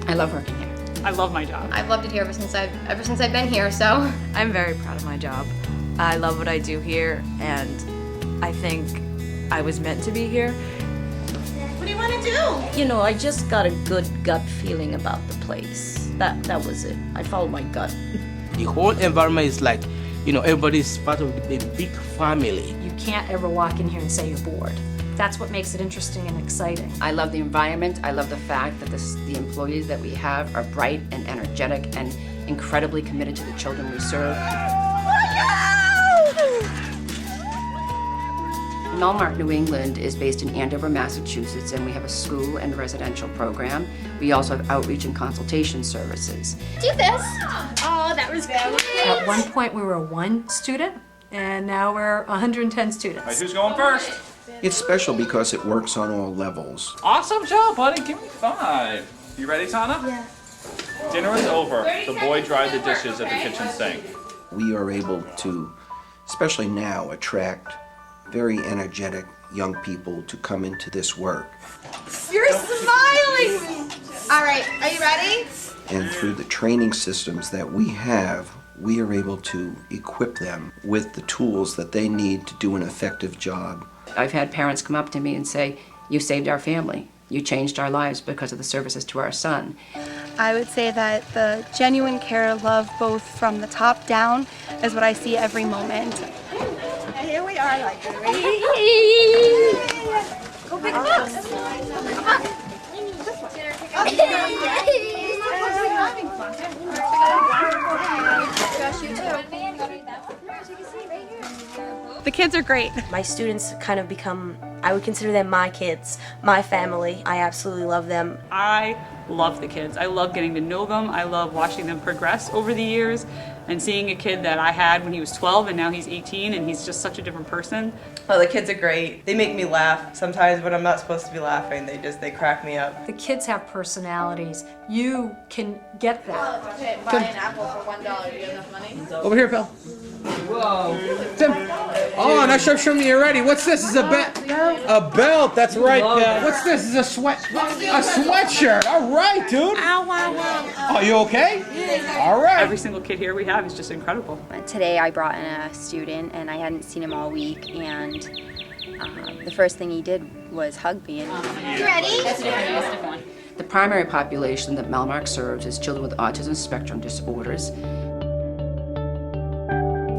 I love working here. I love my job. I've loved it here ever since I've been here, so. I'm very proud of my job. I love what I do here, and I think I was meant to be here. What do you want to do? You know, I just got a good gut feeling about the place. That was it. I followed my gut. The whole environment is like, you know, everybody's part of a big family. You can't ever walk in here and say you're bored. That's what makes it interesting and exciting. I love the environment. I love the fact that the employees that we have are bright and energetic and incredibly committed to the children we serve. Melmark New England is based in Andover, Massachusetts, and we have a school and residential program. We also have outreach and consultation services. Do this. Oh, that was good. At one point we were 1 student, and now we're 110 students. All right, who's going first? It's special because it works on all levels. Awesome job, buddy. Give me 5. You ready, Tana? Yeah. Dinner is over. The boy dried the dishes at the kitchen sink. We are able to, especially now, attract very energetic young people to come into this work. You're smiling! All right, are you ready? And through the training systems that we have, we are able to equip them with the tools that they need to do an effective job. I've had parents come up to me and say, "You saved our family. You changed our lives because of the services to our son." I would say that the genuine care, love, both from the top down, is what I see every moment. Here we are, like, go pick up. The kids are great. My students kind of become, I would consider them my kids, my family. I absolutely love them. I love the kids. I love getting to know them. I love watching them progress over the years and seeing a kid that I had when he was 12 and now he's 18 and he's just such a different person. Oh, the kids are great. They make me laugh. Sometimes when I'm not supposed to be laughing, they crack me up. The kids have personalities. You can get that. Okay, buy an apple for $1. Do you have enough money? Over here, pal. Whoa. Tim. Oh, now show me you're ready. What's this? Is a belt? A belt. That's right, pal. What's this? Is a sweatshirt. All right, dude. Oh, you okay? All right. Every single kid here we have is just incredible. Today I brought in a student and I hadn't seen him all week, and the first thing he did was hug me. You ready? That's a different one. The primary population that Melmark serves is children with autism spectrum disorders.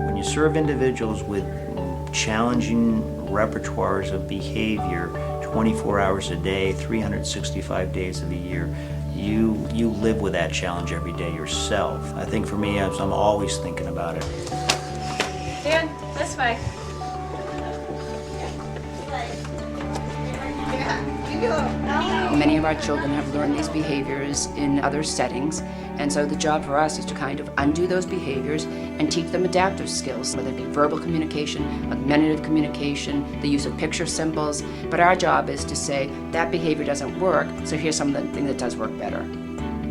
When you serve individuals with challenging repertoires of behavior 24 hours a day, 365 days of the year, you live with that challenge every day yourself. I think for me, I'm always thinking about it. Dan, this way. Many of our children have learned these behaviors in other settings, and so the job for us is to kind of undo those behaviors and teach them adaptive skills, whether it be verbal communication, augmentative communication, the use of picture symbols. But our job is to say, that behavior doesn't work, so here's some of the things that does work better.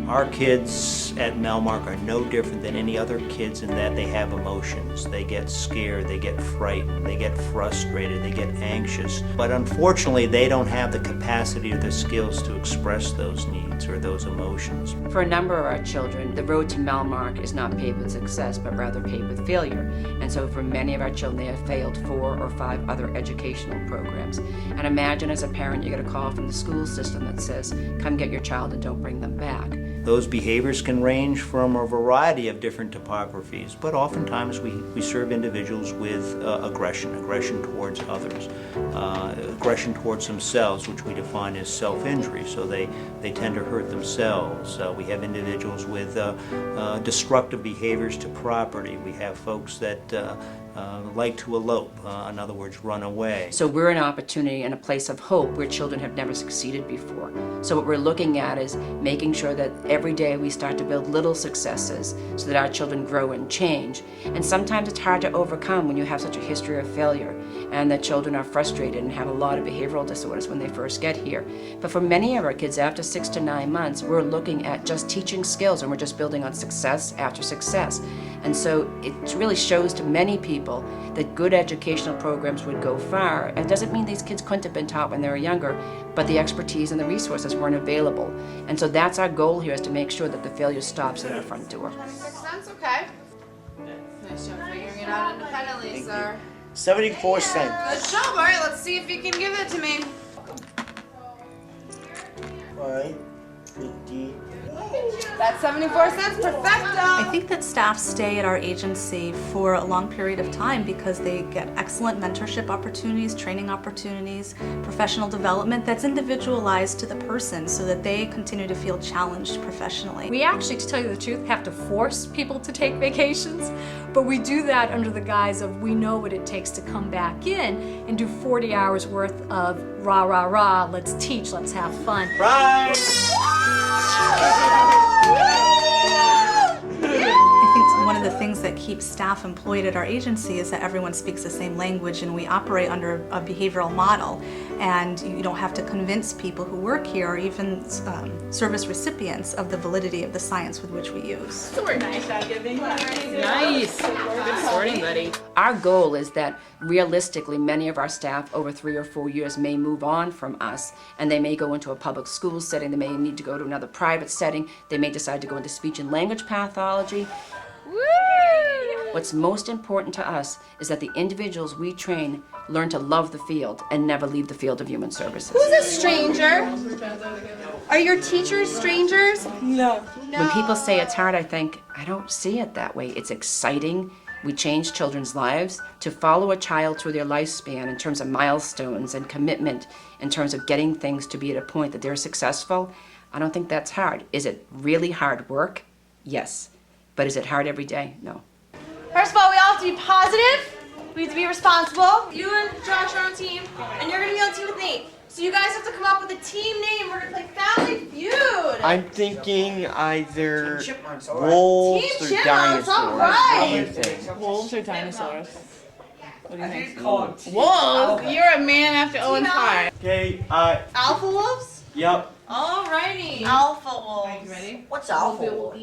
Our kids at Melmark are no different than any other kids in that they have emotions. They get scared, they get frightened, they get frustrated, they get anxious. But unfortunately, they don't have the capacity or the skills to express those needs or those emotions. For a number of our children, the road to Melmark is not paved with success, but rather paved with failure. And so for many of our children, they have failed 4 or 5 other educational programs. And imagine as a parent, you get a call from the school system that says, "Come get your child and don't bring them back." Those behaviors can range from a variety of different topographies, but oftentimes we serve individuals with aggression towards others, aggression towards themselves, which we define as self-injury, so they tend to hurt themselves. We have individuals with destructive behaviors to property. We have folks that like to elope, in other words, run away. So we're an opportunity and a place of hope where children have never succeeded before. So what we're looking at is making sure that every day we start to build little successes so that our children grow and change. And sometimes it's hard to overcome when you have such a history of failure and the children are frustrated and have a lot of behavioral disorders when they first get here. But for many of our kids, after 6 to 9 months, we're looking at just teaching skills and we're just building on success after success. And so it really shows to many people that good educational programs would go far. It doesn't mean these kids couldn't have been taught when they were younger, but the expertise and the resources weren't available. And so that's our goal here, is to make sure that the failure stops at our front door. 26 cents, okay. Nice job figuring it out independently, sir. 74 cents. Good job. All right, let's see if you can give it to me. 50. That's 74 cents. Perfecto. I think that staff stay at our agency for a long period of time because they get excellent mentorship opportunities, training opportunities, professional development that's individualized to the person so that they continue to feel challenged professionally. We actually, to tell you the truth, have to force people to take vacations, but we do that under the guise of we know what it takes to come back in and do 40 hours worth of rah, rah, rah, let's teach, let's have fun. Right. I think one of the things that keeps staff employed at our agency is that everyone speaks the same language and we operate under a behavioral model, and you don't have to convince people who work here or even service recipients of the validity of the science with which we use. Nice job giving. Nice. Good sorting, buddy. Our goal is that realistically many of our staff over 3 or 4 years may move on from us, and they may go into a public school setting, they may need to go to another private setting, they may decide to go into speech and language pathology. What's most important to us is that the individuals we train learn to love the field and never leave the field of human services. Who's a stranger? Are your teachers strangers? No. When people say it's hard, I think, I don't see it that way. It's exciting. We change children's lives. To follow a child through their lifespan in terms of milestones and commitment, in terms of getting things to be at a point that they're successful, I don't think that's hard. Is it really hard work? Yes. But is it hard every day? No. First of all, we all have to be positive. We have to be responsible. You and Josh are on team, and you're going to be on team with Nate. So you guys have to come up with a team name. We're going to play Family Feud. I'm thinking either wolves Team or Chipmunks, dinosaurs. all right. What do you think? Wolves or dinosaurs? What do you think? Wolves? You're a man after Owen's heart. Okay, Alpha wolves? yep. Alrighty. Alpha wolves. You ready? What's alpha? Well,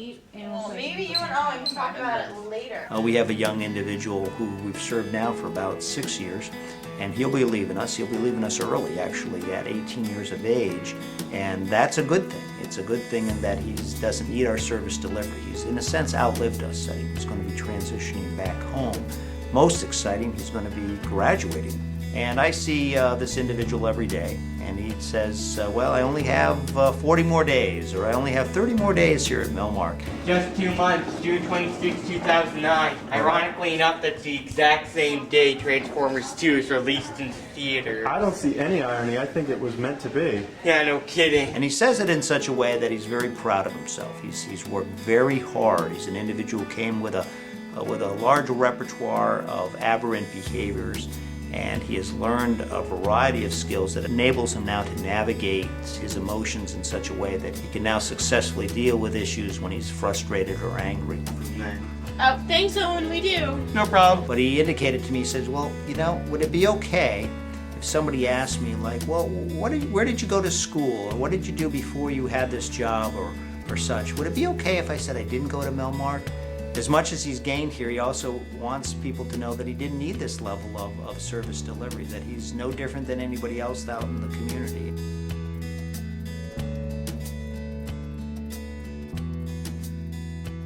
maybe you and Owen can talk about it later. We have a young individual who we've served now for about 6 years, and he'll be leaving us. He'll be leaving us early, actually, at 18 years of age, and that's a good thing. It's a good thing in that he doesn't need our service delivery. He's, in a sense, outlived us. He's going to be transitioning back home. Most exciting, he's going to be graduating. And I see this individual every day, and he says, well, I only have 40 more days, or I only have 30 more days here at Melmark. Just 2 months, June 26, 2009. Ironically enough, that's the exact same day Transformers 2 is released in theater. I don't see any irony. I think it was meant to be. Yeah, no kidding. And he says it in such a way that he's very proud of himself. He's worked very hard. He's an individual who came with a large repertoire of aberrant behaviors, and he has learned a variety of skills that enables him now to navigate his emotions in such a way that he can now successfully deal with issues when he's frustrated or angry. Oh, thanks, Owen, we do. No problem. But he indicated to me, he says, well, you know, would it be okay if somebody asked me, like, well, where did you go to school, or what did you do before you had this job, or such? Would it be okay if I said I didn't go to Melmark? As much as he's gained here, he also wants people to know that he didn't need this level of service delivery, that he's no different than anybody else out in the community.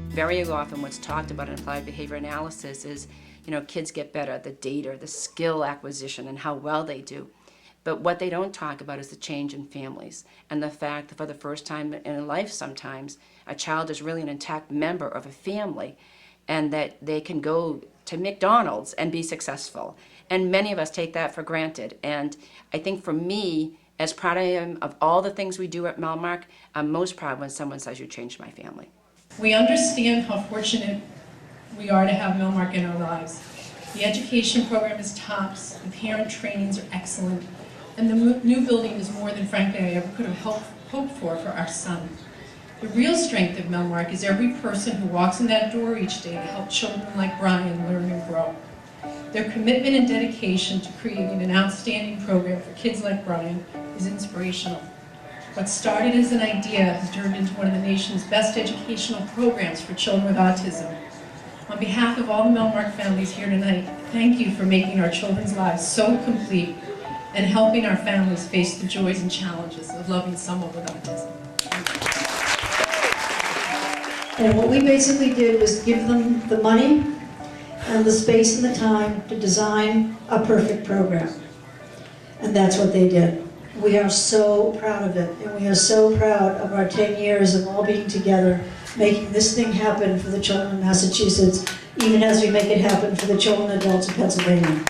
Very often what's talked about in applied behavior analysis is, you know, kids get better at the data, the skill acquisition, and how well they do. But what they don't talk about is the change in families, and the fact that for the first time in life sometimes, a child is really an intact member of a family, and that they can go to McDonald's and be successful. And many of us take that for granted. And I think for me, as proud I am of all the things we do at Melmark, I'm most proud when someone says you changed my family. We understand how fortunate we are to have Melmark in our lives. The education program is tops, the parent trainings are excellent, and the new building is more than, frankly, I ever could have hoped for our son. The real strength of Melmark is every person who walks in that door each day to help children like Brian learn and grow. Their commitment and dedication to creating an outstanding program for kids like Brian is inspirational. What started as an idea has turned into one of the nation's best educational programs for children with autism. On behalf of all the Melmark families here tonight, thank you for making our children's lives so complete and helping our families face the joys and challenges of loving someone with autism. And what we basically did was give them the money and the space and the time to design a perfect program. And that's what they did. We are so proud of it, and we are so proud of our 10 years of all being together, making this thing happen for the children of Massachusetts, even as we make it happen for the children and adults of Pennsylvania.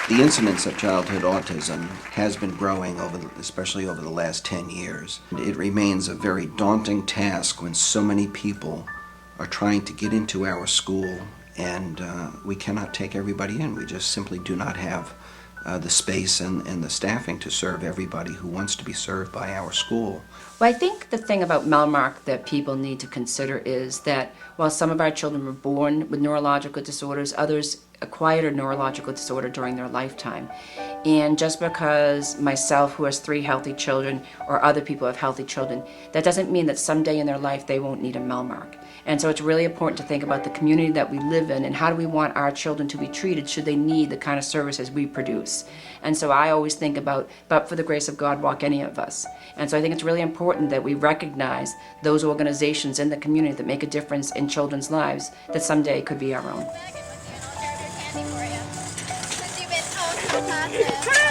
The incidence of childhood autism has been growing, especially over the last 10 years. It remains a very daunting task when so many people are trying to get into our school, and we cannot take everybody in. We just simply do not have the space and the staffing to serve everybody who wants to be served by our school. Well, I think the thing about Melmark that people need to consider is that while some of our children were born with neurological disorders, others acquired a neurological disorder during their lifetime. And just because myself, who has 3 healthy children, or other people have healthy children, that doesn't mean that someday in their life they won't need a Melmark. And so it's really important to think about the community that we live in and how do we want our children to be treated should they need the kind of services we produce. And so I always think about, but for the grace of God, walk any of us. And so I think it's really important that we recognize those organizations in the community that make a difference in children's lives that someday could be our own. Since you've been told how